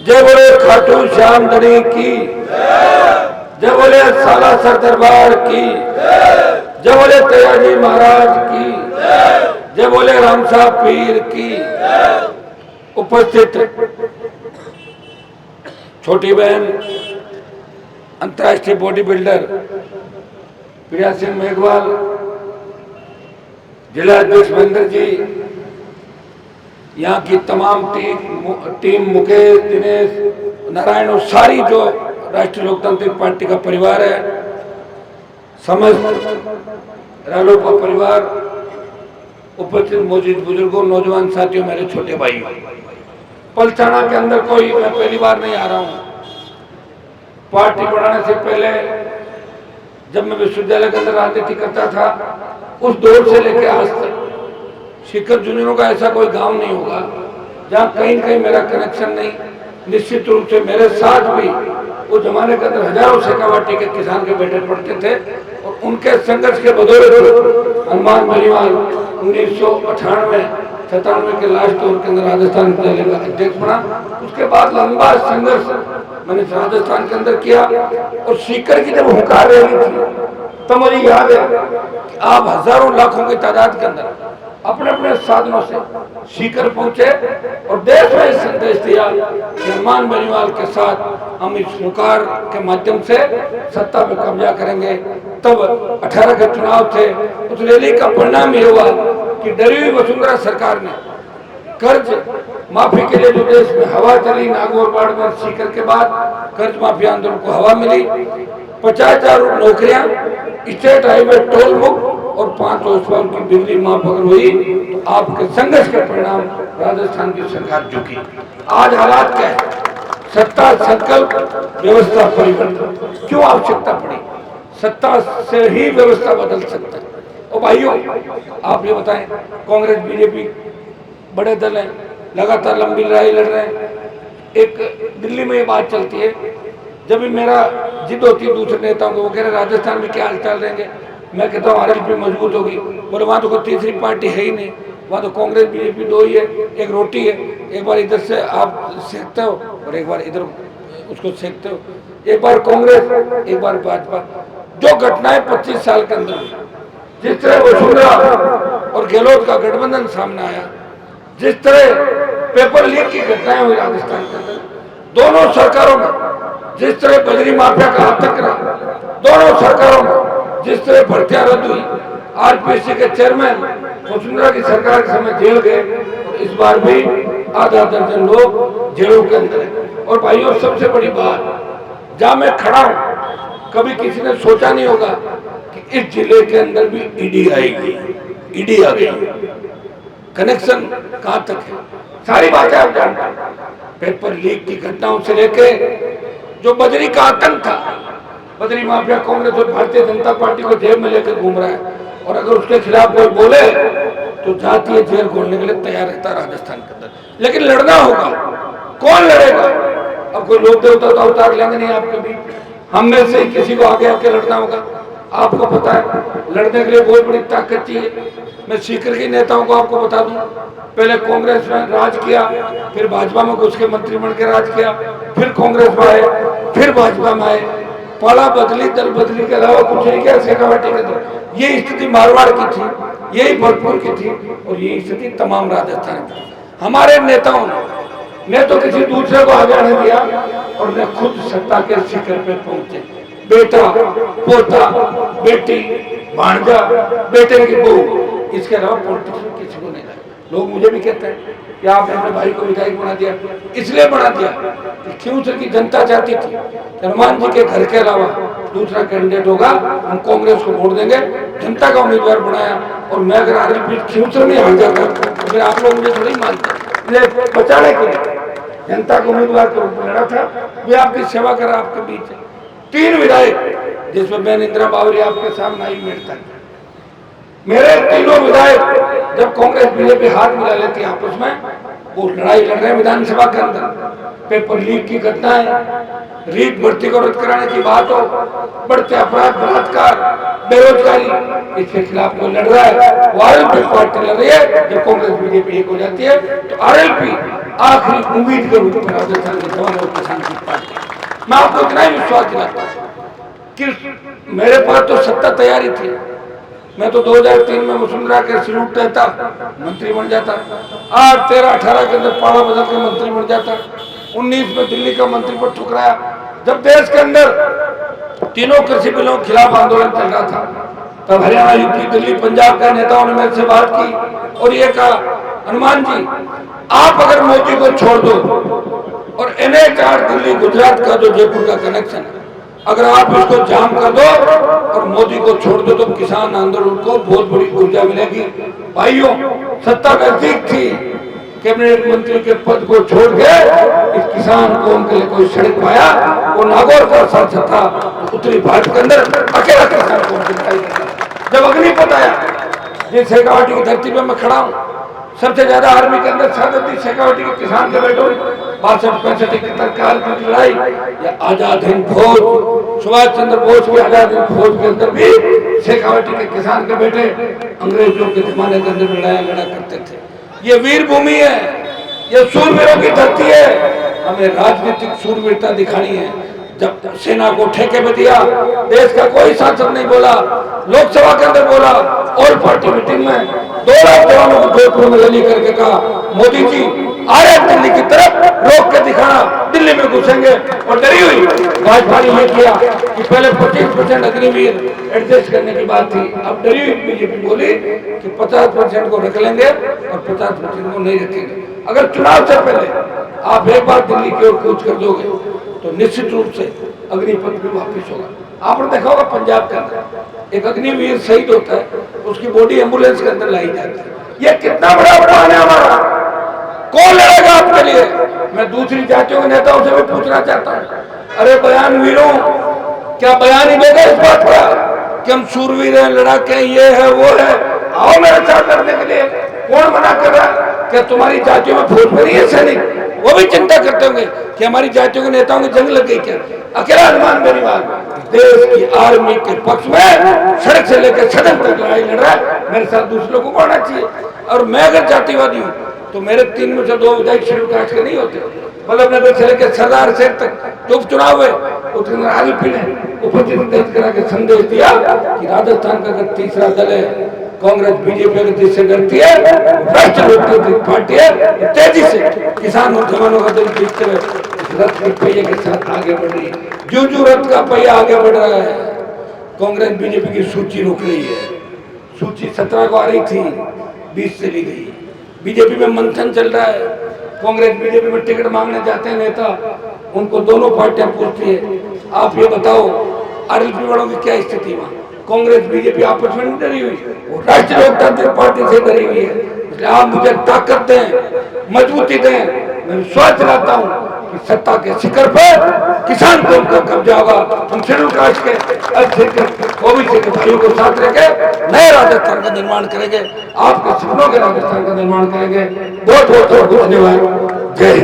जय बोले खाटू श्याम धनी की, जय बोले सालासर दरबार की, जय बोले तैयाजी महाराज की, जय बोले रामसा पीर की। उपस्थित छोटी बहन अंतर्राष्ट्रीय बॉडी बिल्डर प्रिया सिंह मेघवाल, जिला अध्यक्ष महेंद्र जी, यहाँ की तमाम टीम मुकेश, दिनेश, नारायण और सारी जो राष्ट्रीय लोकतांत्रिक पार्टी का परिवार है, समस्त रालोपा परिवार, उपस्थित मौजूद बुजुर्गों, नौजवान साथियों, मेरे छोटे भाइयों, पलसाना के अंदर कोई मैं पहली बार नहीं आ रहा हूँ। पार्टी बढ़ाने से पहले जब मैं विश्वविद्यालय के अंदर राजनीति करता था, उस दौर से लेकर आज तक शिक्षक यूनियनों का ऐसा कोई गांव नहीं होगा जहां कहीं कहीं मेरा कनेक्शन नहीं। निश्चित रूप से मेरे साथ भी उस जमाने के अंदर हजारों शेखावाटी के किसान के बेटे पढ़ते थे और उनके संघर्ष के बदौलत हनुमान बेनीवाल 1998-97 के लास्ट दौर के अंदर राजस्थान विद्यालय का अध्यक्ष बना। उसके बाद लंबा संघर्ष मैंने राजस्थान के अंदर किया और सीकर की जब हुंकार रही थी तो मुझे याद है कि आप हजारों लाखों की तादाद के अंदर अपने अपने साधनों से सीकर पहुंचे और देश में संदेश दिया कि हनुमान बेनीवाल के साथ हम इस हुंकार के माध्यम से सत्ता पे कब्जा करेंगे। तब 18 के चुनाव थे, उस रैली का परिणाम ये हुआ कि डरी हुई वसुंधरा सरकार ने कर्ज माफी के लिए जो देश में हवा चली, नागौर बाड़मेर सीकर के बाद कर्ज माफी आंदोलन को हवा मिली, 50,000 नौकरियां, स्टेट हाईवे टोल मुक्त और 5 वर्ष की बिजली माफ अगर हुई तो आपके संघर्ष के परिणाम राजस्थान की सरकार झुकी। आज हालात क्या है? सत्ता संकल्प, व्यवस्था परिवर्तन। क्यों आवश्यकता पड़ी? सत्ता से ही व्यवस्था बदल सकता है। और भाइयों, आप ये बताएं, कांग्रेस बीजेपी बड़े दल हैं, लगातार लंबी लड़ाई लड़ रहे हैं। एक दिल्ली में ये बात चलती है, जब भी मेरा जिद होती है दूसरे नेताओं को, वो कह रहे राजस्थान में क्या हालचाल रहेंगे, मैं कहता हूँ आरएलपी मजबूत होगी। बोले वहाँ तो कोई तीसरी पार्टी है ही नहीं, वहाँ तो कांग्रेस बीजेपी दो ही है, एक रोटी है, एक बार इधर से आप सेकते हो और एक बार इधर उसको सेकते हो, एक बार कांग्रेस एक बार भाजपा। जो घटनाएं 25 साल के अंदर, जिस तरह वसुंधरा और गहलोत का गठबंधन सामने आया, जिस तरह पेपर लीक की घटनाएं हुई राजस्थान के अंदर, दोनों सरकारों में जिस तरह बजरी माफिया का आतंक रहा, दोनों सरकारों में जिस तरह भर्तियां रद्द हुई, आरपीएससी के चेयरमैन वसुंधरा की सरकार के समय जेल गए, इस बार भी आधा दर्जन लोग जेलों के अंदर है। और भाइयों, सबसे बड़ी बात, जहां मैं खड़ा हूं, कभी किसी ने सोचा नहीं होगा कि इस जिले के अंदर भी ईडी आएगी। ईडी आ गई। कनेक्शन कहां तक है? सारी बातें आप जानते हैं। पेपर लीक की घटनाओं से लेके जो बजरी का आतंक था, बजरी माफिया कांग्रेस और भारतीय जनता पार्टी को जेब में लेकर घूम रहा है और अगर उसके खिलाफ कोई बोले तो जातीय जेल खोलने के लिए तैयार रहता है राजस्थान के अंदर। लेकिन लड़ना होगा। कौन लड़ेगा? अब कोई लोक देवता तो अवतार लेंगे नहीं आपके बीच, हम में से किसी को आगे आके लड़ना होगा। आपको पता है, लड़ने के लिए बहुत बड़ी ताकत चाहिए। मैं सीकर के नेताओं को आपको बता दूं, पहले कांग्रेस में राज किया, फिर भाजपा में घुस के मंत्री बन के राज किया, फिर कांग्रेस में आए, फिर भाजपा में आए। पाला बदली, दल बदली के अलावा कुछ नहीं किया शेखावाटी के अंदर। ये स्थिति मारवाड़ की थी, यही भरतपुर की थी और यही स्थिति तमाम राजस्थान की। हमारे नेताओं ने तो किसी दूसरे को आगे आने दिया और न खुद सत्ता के शिखर पे पहुंचे। बेटा, पोता, बेटी, भांजा, बेटे की बहू, इसके अलावा पॉलिटिक्स किसी को नहीं लगा। लोग मुझे भी कहते हैं कि आपने अपने भाई को विधायक बना दिया। इसलिए बना दिया कि क्यों से की जनता चाहती थी हनुमान जी के घर के अलावा दूसरा कैंडिडेट होगा, हम कांग्रेस को वोट देंगे। जनता का उम्मीदवार बनाया और मैं अगर आरएलपी फ्यूचर में हार जाता तो फिर आप लोग मुझे थोड़ी मानते। बचाने के लिए जनता को उम्मीदवार के रूप में लड़ा था। वे आपकी सेवा कर आपके बीच 3 विधायक, जिसमें मैं इंदिरा बावरी आपके सामने आई मेरे तक, मेरे तीनों विधायक जब कांग्रेस बीजेपी हाथ मिला लेती आपस में, वो लड़ाई लड़ रहे हैं विधानसभा के अंदर। पेपर लीक की घटनाएं, रीट भर्ती को रद्द कराने की बात हो, बढ़ते अपराध, बलात्कार, बेरोजगारी, इसके खिलाफ वो लड़ रहा है। वो आरएलपी पार्टी लड़ रही है। जब कांग्रेस बीजेपी एक हो जाती है तो आरएलपी आखिरी उम्मीद के रूप में राजस्थान के जवान और किसान की पार्टी। मैं आपको इतना ही विश्वास दिलाता हूँ कि मेरे पास तो सत्ता तैयारी थी। मैं तो 2003 में वसुंधरा के सिलूट देता, मंत्री बन जाता। 8, 13, 18 के अंदर पाड़ा बदल के मंत्री बन जाता। 19 में दिल्ली का मंत्री पद ठुकराया। जब देश के अंदर तीनों कृषि बिलों के खिलाफ आंदोलन चल रहा था, तब हरियाणा, यूपी, दिल्ली, पंजाब के नेताओं ने मेरे से बात की और ये कहा, हनुमान जी आप अगर मोदी को छोड़ दो और NH-8 दिल्ली गुजरात का जो जयपुर का कनेक्शन है, अगर आप इसको जाम कर दो और मोदी को छोड़ दो तो किसान आंदोलन को बहुत बड़ी ऊर्जा मिलेगी। भाइयों, सत्ता नजदीक थी, कैबिनेट मंत्री के पद को छोड़ के इस किसान कौम के लिए कोई सड़क पाया, वो नागौर का सांसद था, उत्तरी भारत के अंदर अकेला किसान कौम की लड़ाई था। जब अग्निपथ आया, जिस शेखावटी की धरती पर मैं खड़ा हूँ, सबसे ज्यादा आर्मी के अंदर शहादत शेखावटी के किसान के बेटों 62-65 काल की लड़ाई, या आजाद हिंद फौज, सुभाष चंद्र बोस की आजाद हिंद फौज के अंदर भी शेखावटी के किसान के बेटे अंग्रेजों के जमाने के अंदर लड़ाई लड़ा करते थे। ये वीर भूमि है, ये सूरवीरों की धरती है। हमें राजनीतिक सूरवीरता दिखानी है। जब सेना को ठेके में दिया, देश का कोई सांसद नहीं बोला, लोकसभा के अंदर बोला, ऑल पार्टी मीटिंग में 2 लाख जवानों को जोधपुर में रैली करके कहा, मोदी जी आ रहे दिल्ली की तरफ, रोक के दिखाना, दिल्ली में घुसेंगे। और डरी हुई भाजपा ने यह किया कि पहले 25% अग्निवीर एडजस्ट करने की बात थी, अब डरी हुई बीजेपी बोली कि 50% को रख लेंगे और 50% को नहीं रखेंगे। अगर चुनाव से पहले आप एक बार दिल्ली की ओर कूच कर दोगे तो निश्चित रूप से अग्निपथ भी वापिस होगा। आपने देखा होगा पंजाब के अंदर एक अग्निवीर शहीद होता है, उसकी बॉडी एम्बुलेंस के अंदर लाई जाती है। ये कितना बड़ा अपमान है हमारा। कौन लड़ेगा आपके लिए? मैं दूसरी जातियों के नेताओं से भी पूछना चाहता हूँ, अरे बयान वीरों, क्या बयान ही देगा इस बात का कि हम सूरवीर हैं, लड़ाके हैं, ये है वो है, आओ मेरे साथ लड़ने के लिए। कौन मना कर रहा है? क्या तुम्हारी जातियों में भोजपुरी है सैनिक? वो भी चिंता करते होंगे कि हमारी जातियों के नेताओं की जंग लग गई क्या? अकेला हनुमान मेरी बात देश की आर्मी के पक्ष में सड़क से लेकर सदन तक लड़ाई लड़ रहा है। मेरे साथ दूसरे लोगों को आना चाहिए। और मैं अगर जातिवादी हूँ तो मेरे 3 में से 2 विधायक शेड्यूल कास्ट के नहीं होते। बल्लभनगर से लेकर सरदार शहर तक जो उपचुनाव है उसके आरोपी ने उपस्थित दर्ज करा के संदेश दिया कि राजस्थान का अगर तीसरा दल है कांग्रेस, बीजेपी अगर जिससे डरती है, राष्ट्रीय लोकतांत्रिक पार्टी है, तेजी से किसान और जवानों का दिल जीतते हुए रथ के पहिए के साथ आगे बढ़ रही है। जो रथ का पहिया आगे बढ़ रहा है, कांग्रेस बीजेपी की सूची रोक रही है। सूची 17 को आ रही थी, 20 चली गई। बीजेपी में मंथन चल रहा है। कांग्रेस बीजेपी में टिकट मांगने जाते हैं नेता, उनको दोनों पार्टियां पूछती है, आप ये बताओ आरएलपी वालों की क्या स्थिति वहां? कांग्रेस बीजेपी आपस में डरी हुई, वो राष्ट्रीय लोकतांत्रिक पार्टी से डरी हुई है। इसलिए आप मुझे ताकत दें, मजबूती दें। मैं विश्वास दिलाता हूँ कि सत्ता के शिखर पर किसान कौम का कब्जा होगा। हम शेड्यूल कास्ट के ओबीसी के भाइयों को साथ लेके नए राजस्थान का निर्माण करेंगे, आपके सपनों के राजस्थान का निर्माण करेंगे। बहुत बहुत धन्यवाद। जय हिंद।